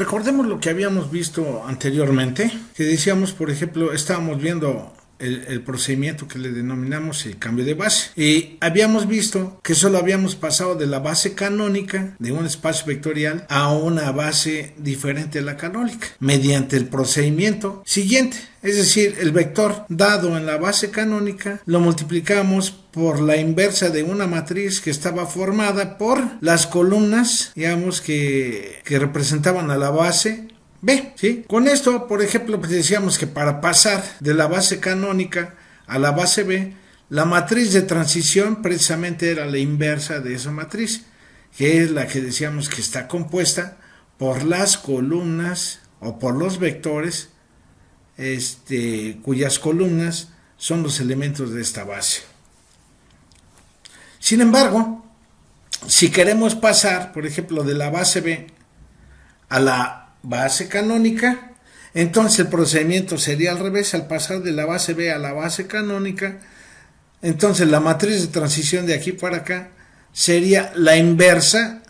Recordemos lo que habíamos visto anteriormente, que decíamos, por ejemplo, estábamos viendo el procedimiento que le denominamos el cambio de base. Y habíamos visto que solo habíamos pasado de la base canónica de un espacio vectorial a una base diferente de la canónica mediante el procedimiento siguiente. Es decir, el vector dado en la base canónica lo multiplicamos por la inversa de una matriz que estaba formada por las columnas, digamos, que representaban a la base B, ¿sí? Con esto, por ejemplo, pues decíamos que para pasar de la base canónica a la base B, la matriz de transición precisamente era la inversa de esa matriz, que es la que decíamos que está compuesta por las columnas o por los vectores, cuyas columnas son los elementos de esta base. Sin embargo, si queremos pasar, por ejemplo, de la base B a la base canónica, entonces el procedimiento sería al revés. Al pasar de la base B a la base canónica, entonces la matriz de transición de aquí para acá sería la inversa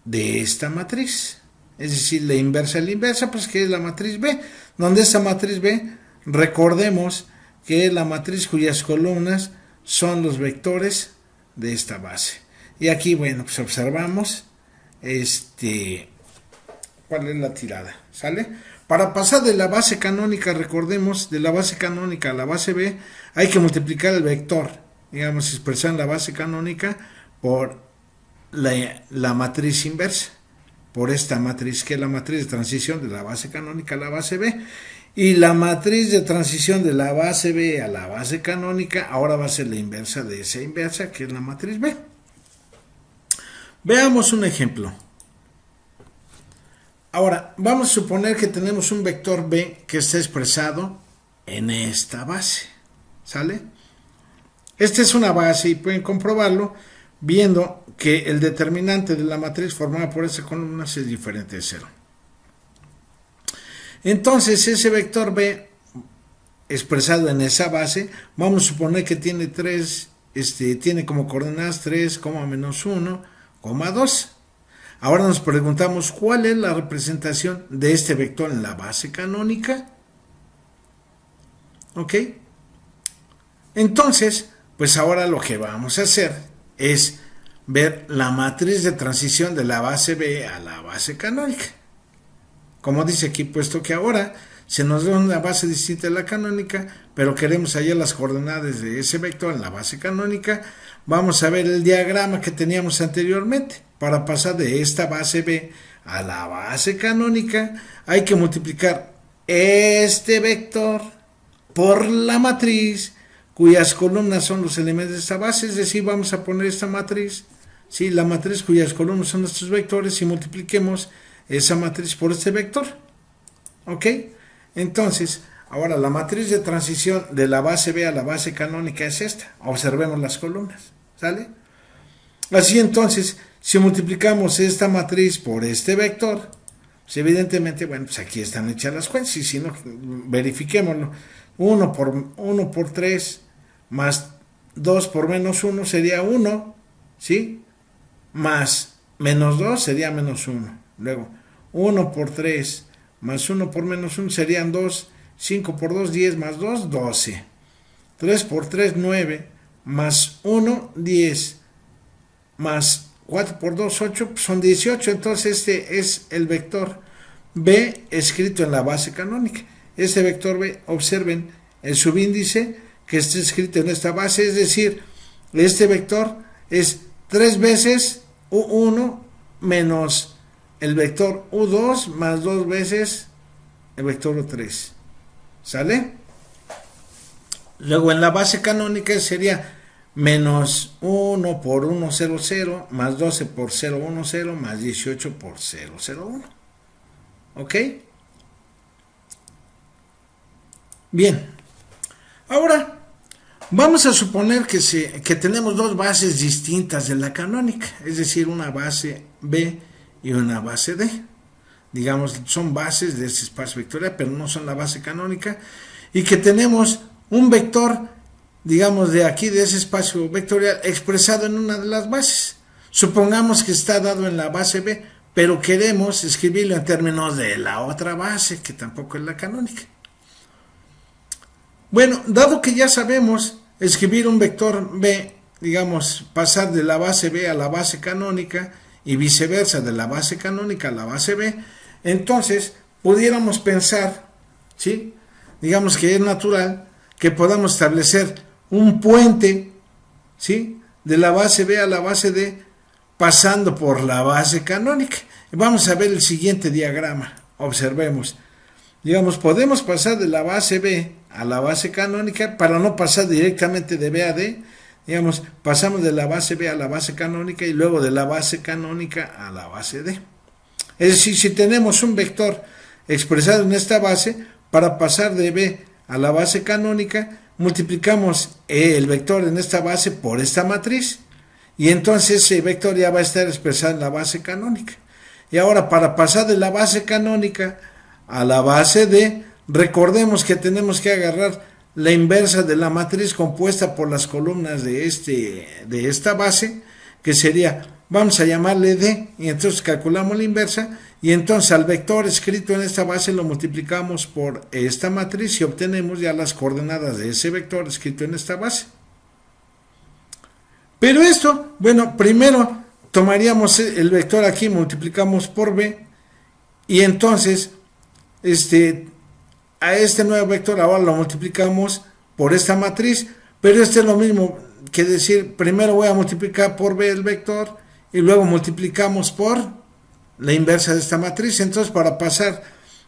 de esta matriz, es decir, la inversa de la inversa, pues que es la matriz B, donde esta matriz B, recordemos que es la matriz cuyas columnas son los vectores de esta base. Y aquí, bueno, pues observamos cuál es la tirada, ¿sale? Para pasar de la base canónica, recordemos, de la base canónica a la base B, hay que multiplicar el vector, digamos, expresar en la base canónica por la matriz inversa, por esta matriz, que es la matriz de transición de la base canónica a la base B, y la matriz de transición de la base B a la base canónica, ahora va a ser la inversa de esa inversa, que es la matriz B. Veamos un ejemplo. Ahora, vamos a suponer que tenemos un vector B que está expresado en esta base, ¿sale? Esta es una base y pueden comprobarlo viendo que el determinante de la matriz formada por esa columna es diferente de 0. Entonces, ese vector B expresado en esa base, vamos a suponer que tiene tiene como coordenadas 3, menos 1, 2. Ahora nos preguntamos cuál es la representación de este vector en la base canónica. ¿Ok? Entonces, pues ahora lo que vamos a hacer es ver la matriz de transición de la base B a la base canónica. Como dice aquí, puesto que ahora se nos da una base distinta de la canónica, pero queremos hallar las coordenadas de ese vector en la base canónica, vamos a ver el diagrama que teníamos anteriormente. Para pasar de esta base B a la base canónica, hay que multiplicar este vector por la matriz cuyas columnas son los elementos de esta base, es decir, vamos a poner esta matriz, ¿sí? La matriz cuyas columnas son estos vectores, y multipliquemos esa matriz por este vector. ¿Ok? Entonces, ahora la matriz de transición de la base B a la base canónica es esta. Observemos las columnas, ¿sale? Así entonces, si multiplicamos esta matriz por este vector, pues evidentemente, bueno, pues aquí están hechas las cuentas, y si no, verifiquémoslo. 1 por 3 más 2 por menos 1 sería 1, ¿sí? Más menos 2 sería menos 1. Luego, 1 por 3 más 1 por menos 1 serían 2. 5 por 2, 10 más 2, 12. 3 por 3, 9. Más 1, 10. Más 4 por 2, 8, son 18. Entonces este es el vector B escrito en la base canónica. Este vector B, observen el subíndice que está escrito en esta base, es decir, este vector es 3 veces U1 menos el vector U2 más 2 veces el vector U3. ¿Sale? Luego en la base canónica sería menos 1 por 1, 0, 0, más 12 por 0, 1, 0, más 18 por 0, 0, 1. ¿Ok? Bien. Ahora, vamos a suponer que tenemos dos bases distintas de la canónica, es decir, una base B y una base D. Digamos, son bases de este espacio vectorial, pero no son la base canónica, y que tenemos un vector, digamos, de aquí, de ese espacio vectorial, expresado en una de las bases. Supongamos que está dado en la base B pero queremos escribirlo en términos de la otra base, que tampoco es la canónica. Bueno, dado que ya sabemos escribir un vector B, digamos, pasar de la base B a la base canónica y viceversa, de la base canónica a la base B, entonces pudiéramos pensar, ¿sí? Digamos que es natural que podamos establecer un puente, ¿sí? De la base B a la base D, pasando por la base canónica. Vamos a ver el siguiente diagrama. Observemos. Digamos, podemos pasar de la base B a la base canónica para no pasar directamente de B a D. Digamos, pasamos de la base B a la base canónica y luego de la base canónica a la base D. Es decir, si tenemos un vector expresado en esta base, para pasar de B a la base canónica, multiplicamos el vector en esta base por esta matriz, y entonces ese vector ya va a estar expresado en la base canónica. Y ahora, para pasar de la base canónica a la base D, recordemos que tenemos que agarrar la inversa de la matriz compuesta por las columnas de esta base, que sería, vamos a llamarle D, y entonces calculamos la inversa, y entonces al vector escrito en esta base lo multiplicamos por esta matriz y obtenemos ya las coordenadas de ese vector escrito en esta base. Pero esto, bueno, primero tomaríamos el vector aquí, multiplicamos por B, y entonces a este nuevo vector ahora lo multiplicamos por esta matriz, pero es lo mismo que decir, primero voy a multiplicar por B el vector y luego multiplicamos por la inversa de esta matriz. Entonces, para pasar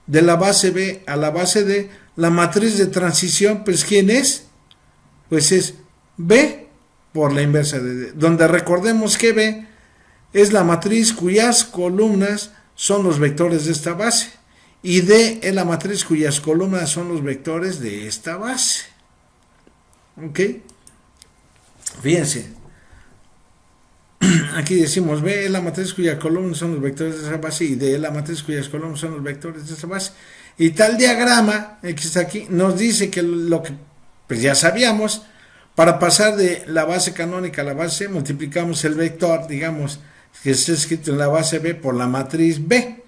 de la base B a la base D, la matriz de transición, pues ¿quién es? Pues es B por la inversa de D, donde recordemos que B es la matriz cuyas columnas son los vectores de esta base, y D es la matriz cuyas columnas son los vectores de esta base. ¿Ok? Fíjense. Aquí decimos B es la matriz cuyas columnas son los vectores de esa base y D es la matriz cuyas columnas son los vectores de esa base. Y tal diagrama que está aquí nos dice que lo que pues ya sabíamos, para pasar de la base canónica a la base multiplicamos el vector, digamos, que está escrito en la base B por la matriz B,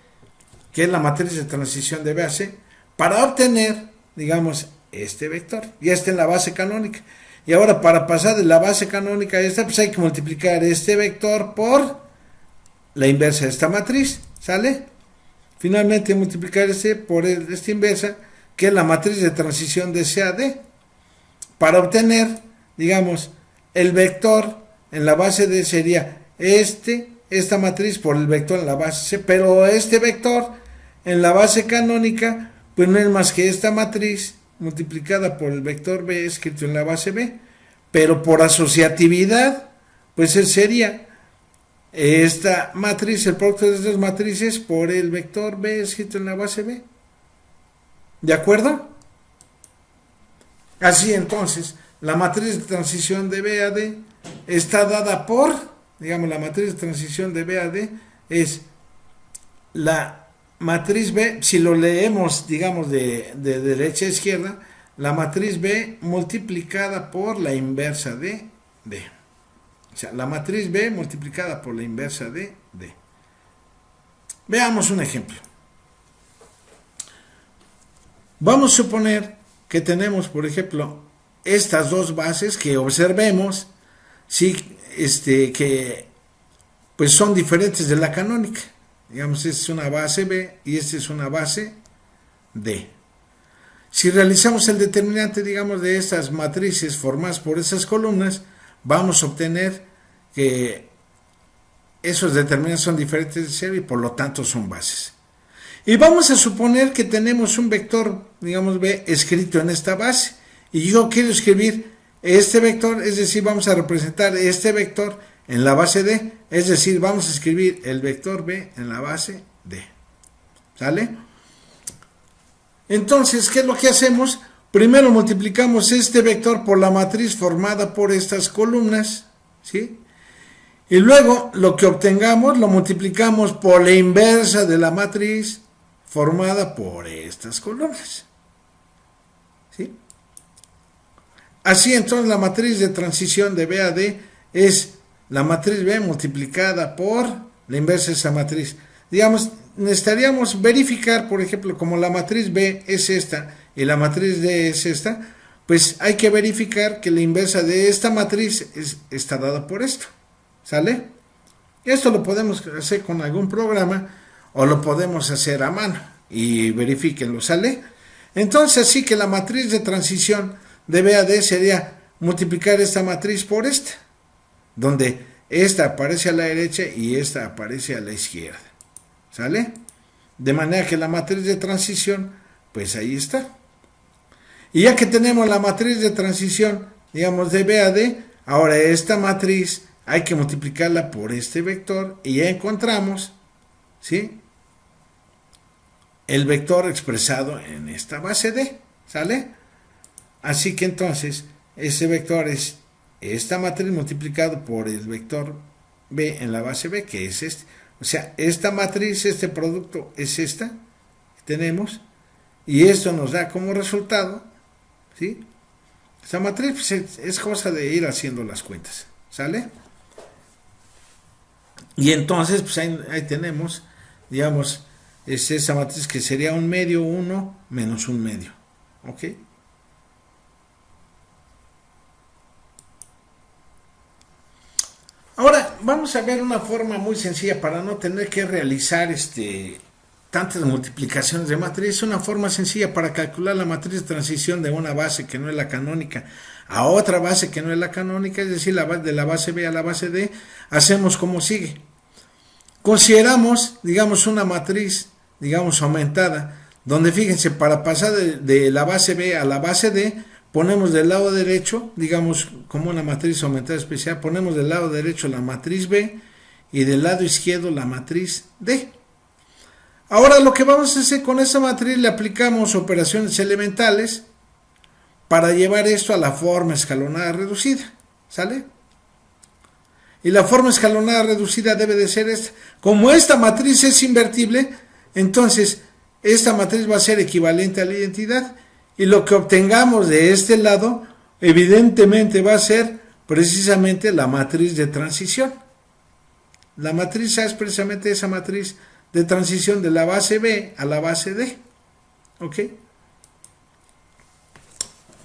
que es la matriz de transición de B a C, para obtener, digamos, este vector. Ya está en la base canónica. Y ahora, para pasar de la base canónica a esta, pues hay que multiplicar este vector por la inversa de esta matriz, ¿sale? Finalmente, multiplicar por esta inversa, que es la matriz de transición de C a D, para obtener, digamos, el vector en la base D sería esta matriz por el vector en la base C, pero este vector en la base canónica, pues no es más que esta matriz multiplicada por el vector B escrito en la base B, pero por asociatividad, pues sería esta matriz, el producto de estas matrices por el vector B escrito en la base B. ¿De acuerdo? Así entonces, la matriz de transición de B a D está dada por, digamos, la matriz de transición de B a D es la matriz B, si lo leemos, digamos, de derecha a izquierda, la matriz B multiplicada por la inversa de D. O sea, la matriz B multiplicada por la inversa de D. Veamos un ejemplo. Vamos a suponer que tenemos, por ejemplo, estas dos bases que observemos, sí, que pues son diferentes de la canónica. Digamos, esta es una base B y esta es una base D. Si realizamos el determinante, digamos, de estas matrices formadas por esas columnas, vamos a obtener que esos determinantes son diferentes de cero y por lo tanto son bases. Y vamos a suponer que tenemos un vector, digamos, B escrito en esta base. Y yo quiero escribir este vector, es decir, vamos a representar este vector en la base D, es decir, vamos a escribir el vector B en la base D. ¿Sale? Entonces, ¿qué es lo que hacemos? Primero multiplicamos este vector por la matriz formada por estas columnas, ¿sí? Y luego lo que obtengamos lo multiplicamos por la inversa de la matriz formada por estas columnas, ¿sí? Así entonces la matriz de transición de B a D es la matriz B multiplicada por la inversa de esa matriz. digamos, necesitaríamos verificar, por ejemplo, como la matriz B es esta y la matriz D es esta, pues hay que verificar que la inversa de esta matriz está dada por esto, ¿sale? Esto lo podemos hacer con algún programa o lo podemos hacer a mano y verifíquenlo, ¿sale? Entonces, así que la matriz de transición de B a D sería multiplicar esta matriz por esta, donde esta aparece a la derecha y esta aparece a la izquierda, ¿sale? De manera que la matriz de transición, pues ahí está. Y ya que tenemos la matriz de transición, digamos, de B a D, ahora esta matriz hay que multiplicarla por este vector y ya encontramos, ¿sí?, el vector expresado en esta base D, ¿sale? Así que entonces, ese vector es esta matriz multiplicado por el vector B en la base B, que es este. O sea, esta matriz, este producto es esta que tenemos, y esto nos da como resultado, ¿sí?, esta matriz, pues, es cosa de ir haciendo las cuentas, ¿sale? Y entonces, pues ahí tenemos, digamos, es esa matriz que sería 1 medio, 1 menos 1 medio, ¿ok? Ahora vamos a ver una forma muy sencilla para no tener que realizar tantas multiplicaciones de matriz. Una forma sencilla para calcular la matriz de transición de una base que no es la canónica a otra base que no es la canónica, es decir, de la base B a la base D. Hacemos como sigue. Consideramos, digamos, una matriz, digamos, aumentada, donde fíjense, para pasar de la base B a la base D, ponemos del lado derecho, digamos, como una matriz aumentada especial, ponemos del lado derecho la matriz B y del lado izquierdo la matriz D. Ahora lo que vamos a hacer con esa matriz, le aplicamos operaciones elementales para llevar esto a la forma escalonada reducida, ¿sale? Y la forma escalonada reducida debe de ser esta. Como esta matriz es invertible, entonces esta matriz va a ser equivalente a la identidad, y lo que obtengamos de este lado evidentemente va a ser precisamente la matriz de transición. La matriz A es precisamente esa matriz de transición de la base B a la base D, ¿ok?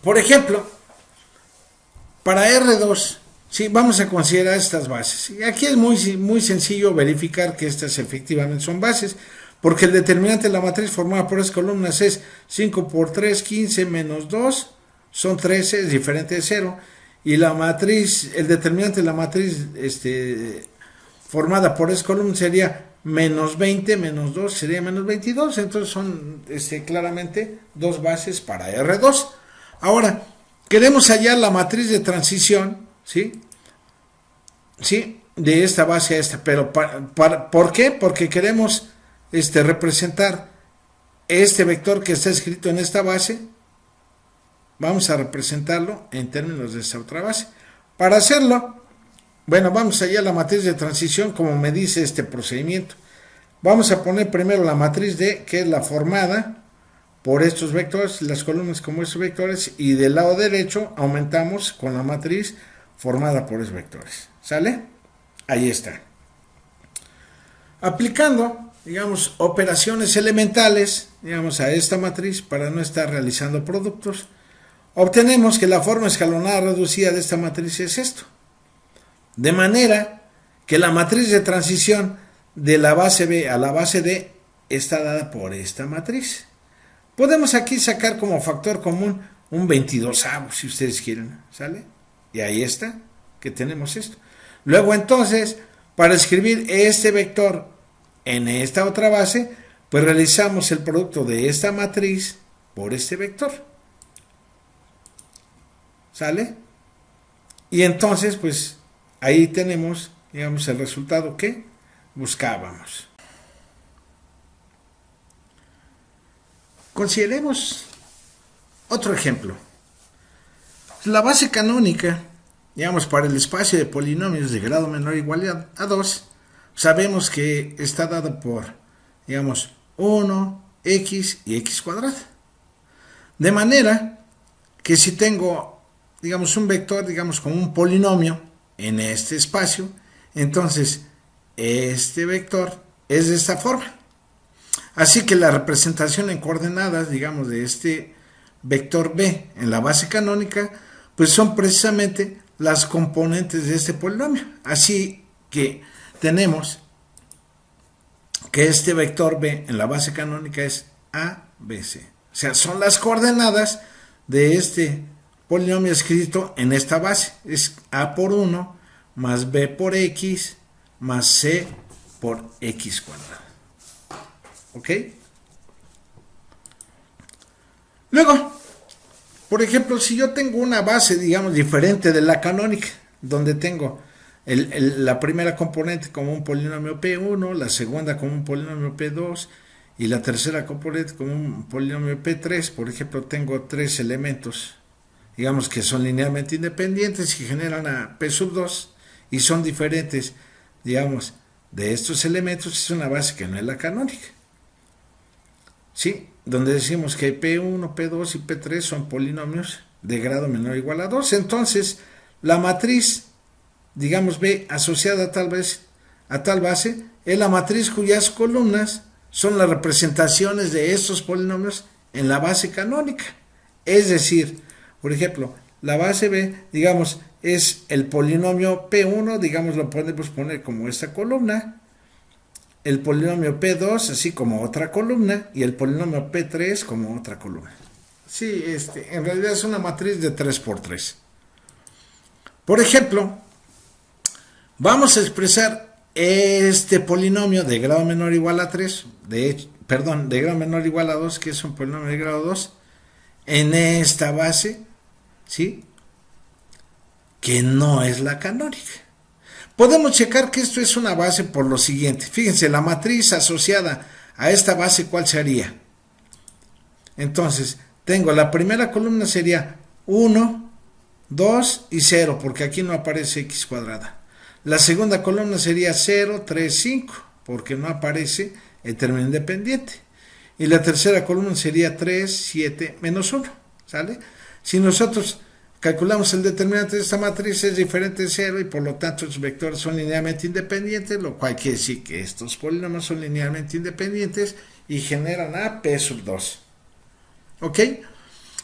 Por ejemplo, para R2, sí, vamos a considerar estas bases. Y aquí es muy sencillo verificar que estas efectivamente son bases, porque el determinante de la matriz formada por estas columnas es 5 por 3, 15 menos 2, son 13, es diferente de 0. Y la matriz, el determinante de la matriz formada por estas columnas sería menos 20 menos 2, sería menos 22. Entonces son claramente dos bases para R2. Ahora, queremos hallar la matriz de transición, ¿sí? ¿Sí? De esta base a esta. Pero ¿por qué? Porque queremos representar este vector que está escrito en esta base. Vamos a representarlo en términos de esta otra base. Para hacerlo, bueno, vamos a hallar la matriz de transición como me dice este procedimiento. Vamos a poner primero la matriz D, que es la formada por estos vectores, las columnas como estos vectores, y del lado derecho aumentamos con la matriz formada por esos vectores, ¿sale? Ahí está. Aplicando, digamos, operaciones elementales, digamos, a esta matriz para no estar realizando productos, obtenemos que la forma escalonada reducida de esta matriz es esto. De manera que la matriz de transición de la base B a la base D está dada por esta matriz. Podemos aquí sacar como factor común un 22avo, si ustedes quieren, ¿sale? Y ahí está, que tenemos esto. Luego entonces, para escribir este vector en esta otra base, pues realizamos el producto de esta matriz por este vector, ¿sale? Y entonces, pues, ahí tenemos, digamos, el resultado que buscábamos. Consideremos otro ejemplo. La base canónica, digamos, para el espacio de polinomios de grado menor o igual a 2, sabemos que está dado por, digamos, 1, x y x cuadrada. De manera que si tengo, digamos, un vector, digamos, como un polinomio en este espacio, entonces este vector es de esta forma. Así que la representación en coordenadas, digamos, de este vector B en la base canónica, pues son precisamente las componentes de este polinomio. Así que tenemos que este vector B en la base canónica es A, B, C. O sea, son las coordenadas de este polinomio escrito en esta base. Es A por 1 más B por X más C por X cuadrado. ¿Ok? Luego, por ejemplo, si yo tengo una base, digamos, diferente de la canónica, donde tengo la primera componente como un polinomio P1, la segunda como un polinomio P2 y la tercera componente como un polinomio P3, por ejemplo, tengo tres elementos, digamos, que son linealmente independientes y generan a P sub 2 y son diferentes, digamos, de estos elementos. Es una base que no es la canónica. ¿Sí? Donde decimos que P1, P2 y P3 son polinomios de grado menor o igual a 2. Entonces, la matriz, digamos, B asociada a tal base, es la matriz cuyas columnas son las representaciones de estos polinomios en la base canónica. Es decir, por ejemplo, la base B, digamos, es el polinomio P1, digamos, lo podemos poner como esta columna, el polinomio P2 así como otra columna y el polinomio P3 como otra columna. Sí, en realidad es una matriz de 3×3. Por ejemplo, vamos a expresar este polinomio de grado menor o igual a 3, de grado menor o igual a 2, que es un polinomio de grado 2, en esta base, ¿sí? Que no es la canónica. Podemos checar que esto es una base por lo siguiente. Fíjense, la matriz asociada a esta base, ¿cuál sería? Entonces, tengo la primera columna sería 1, 2 y 0, porque aquí no aparece x cuadrada. La segunda columna sería 0, 3, 5, porque no aparece el término independiente. Y la tercera columna sería 3, 7, menos 1. ¿Sale? Si nosotros calculamos el determinante de esta matriz, es diferente de 0 y por lo tanto los vectores son linealmente independientes, lo cual quiere decir que estos polinomios son linealmente independientes y generan a P sub 2. ¿Ok?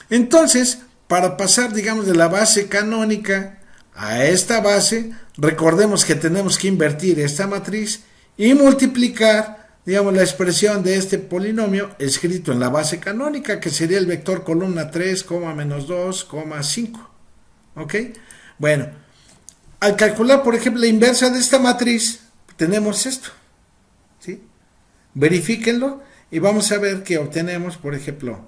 Entonces, para pasar, digamos, de la base canónica a esta base, recordemos que tenemos que invertir esta matriz y multiplicar, digamos, la expresión de este polinomio escrito en la base canónica, que sería el vector columna 3, menos 2, 5. ¿Ok? Bueno, al calcular, por ejemplo, la inversa de esta matriz, tenemos esto. ¿Sí? Verifíquenlo y vamos a ver que obtenemos, por ejemplo,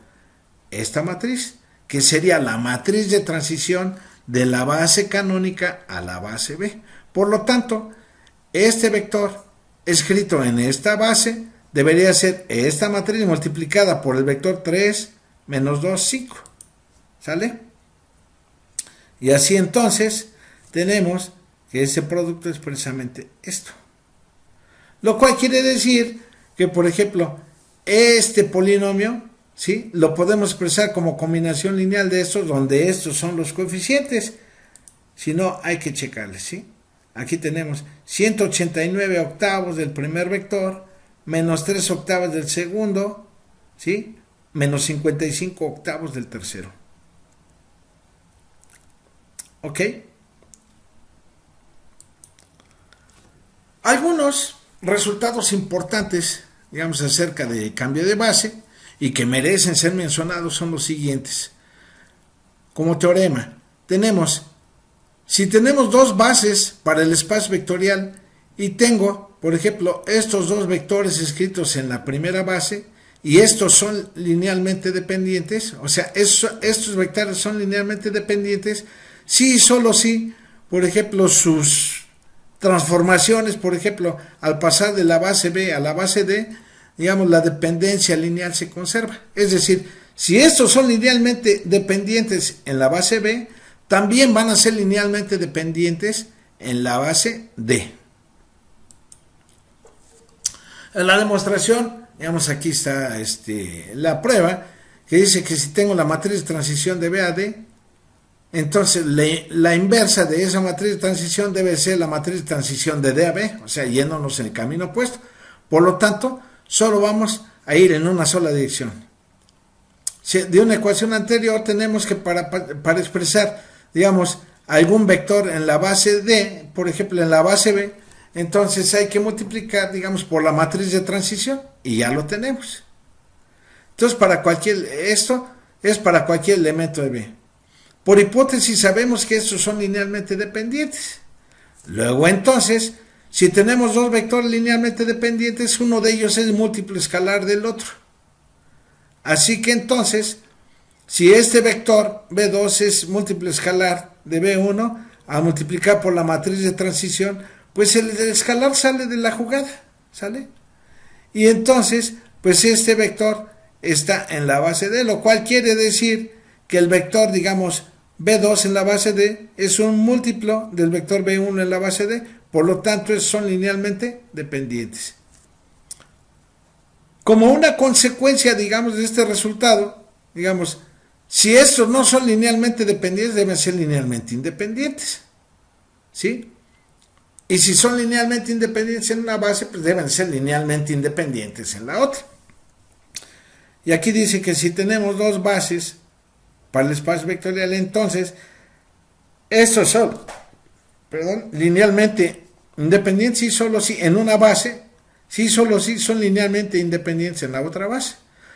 esta matriz, que sería la matriz de transición de la base canónica a la base B. Por lo tanto, este vector escrito en esta base debería ser esta matriz multiplicada por el vector 3 menos 2, 5. ¿Sale? Y así entonces tenemos que ese producto es precisamente esto. Lo cual quiere decir que, por ejemplo, este polinomio, ¿sí?, lo podemos expresar como combinación lineal de estos, donde estos son los coeficientes. Si no, hay que checarles, ¿sí? Aquí tenemos 189 octavos del primer vector, menos 3 octavos del segundo, ¿sí?, menos 55 octavos del tercero. ¿Ok? Algunos resultados importantes, digamos, acerca de cambio de base y que merecen ser mencionados son los siguientes. Como teorema, si tenemos dos bases para el espacio vectorial y tengo, por ejemplo, estos dos vectores escritos en la primera base y estos son linealmente dependientes, o sea, estos vectores son linealmente dependientes, sí y solo si, por ejemplo, sus transformaciones, por ejemplo, al pasar de la base B a la base D, digamos, la dependencia lineal se conserva. Es decir, si estos son linealmente dependientes en la base B, también van a ser linealmente dependientes en la base D. En la demostración, digamos, aquí está la prueba, que dice que si tengo la matriz de transición de B a D, entonces la inversa de esa matriz de transición debe ser la matriz de transición de D a B, o sea, yéndonos en el camino opuesto. Por lo tanto, solo vamos a ir en una sola dirección. De una ecuación anterior tenemos que para expresar, digamos, algún vector en la base D, por ejemplo en la base B, entonces hay que multiplicar, digamos, por la matriz de transición y ya lo tenemos. Entonces, esto es para cualquier elemento de B. Por hipótesis sabemos que estos son linealmente dependientes. Luego entonces, si tenemos dos vectores linealmente dependientes, uno de ellos es múltiplo escalar del otro. Así que entonces, si este vector B2 es múltiplo escalar de B1, a multiplicar por la matriz de transición, pues el escalar sale de la jugada, ¿sale? Y entonces, pues este vector está en la base D, lo cual quiere decir que el vector, digamos, B2 en la base D es un múltiplo del vector B1 en la base D, por lo tanto son linealmente dependientes. Como una consecuencia, digamos, de este resultado, digamos, si estos no son linealmente dependientes, deben ser linealmente independientes, ¿sí? Y si son linealmente independientes en una base, pues deben ser linealmente independientes en la otra. Y aquí dice que si tenemos dos bases para el espacio vectorial, entonces estos son, linealmente independientes y solo si en una base, sí, solo si son linealmente independientes en la otra base.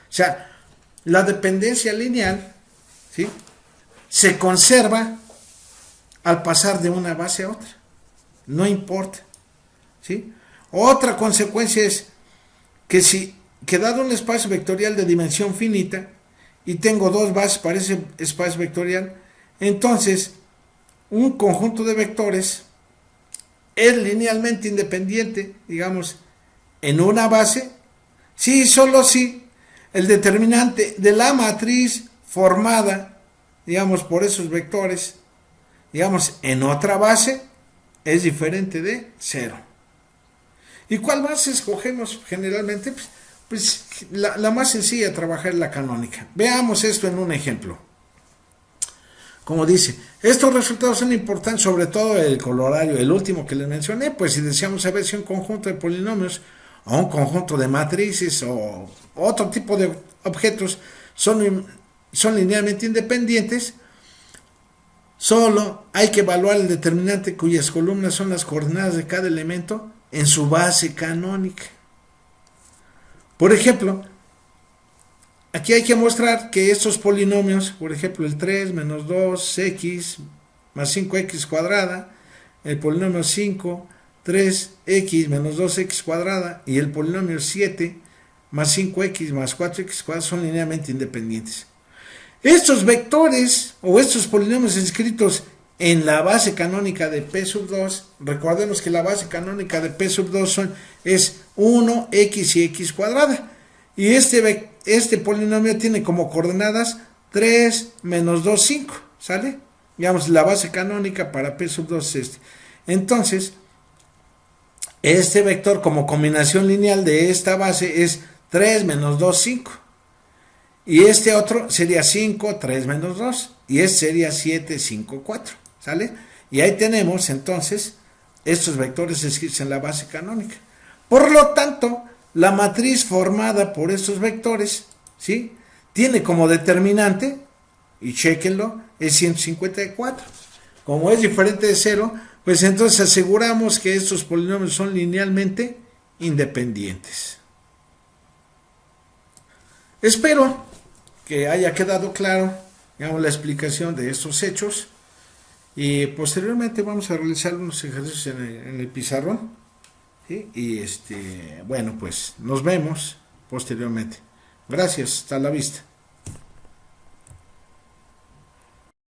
O sea, la dependencia lineal, ¿sí?, se conserva al pasar de una base a otra. No importa, ¿sí? Otra consecuencia es que dado un espacio vectorial de dimensión finita y tengo dos bases para ese espacio vectorial, entonces un conjunto de vectores es linealmente independiente, digamos, en una base, sí, solo si el determinante de la matriz formada, digamos, por esos vectores, digamos, en otra base, es diferente de 0. ¿Y cuál base escogemos generalmente? Pues la más sencilla de trabajar es la canónica. Veamos esto en un ejemplo. Como dice, estos resultados son importantes, sobre todo el colorario, el último que les mencioné, pues si deseamos saber si un conjunto de polinomios o un conjunto de matrices o otro tipo de objetos son linealmente independientes, solo hay que evaluar el determinante cuyas columnas son las coordenadas de cada elemento en su base canónica. Por ejemplo, aquí hay que mostrar que estos polinomios, por ejemplo el 3 menos 2x más 5x cuadrada, el polinomio 5, 3x menos 2x cuadrada y el polinomio 7 más 5x más 4x cuadrada son linealmente independientes. Estos vectores o estos polinomios inscritos en la base canónica de P sub 2, recordemos que la base canónica de P sub 2 es 1x y x cuadrada. Y este polinomio tiene como coordenadas 3 menos 2, 5, ¿sale? Digamos, la base canónica para P sub 2 es este. Entonces, este vector como combinación lineal de esta base es 3 menos 2, 5. Y este otro sería 5, 3 menos 2. Y este sería 7, 5, 4. ¿Sale? Y ahí tenemos entonces estos vectores escritos en la base canónica. Por lo tanto, la matriz formada por estos vectores, ¿sí?, tiene como determinante, y chéquenlo, es 154. Como es diferente de 0, pues entonces aseguramos que estos polinomios son linealmente independientes. Espero que haya quedado claro, digamos, la explicación de estos hechos, y posteriormente vamos a realizar unos ejercicios en el pizarrón, ¿sí? Y bueno, pues nos vemos posteriormente. Gracias, hasta la vista.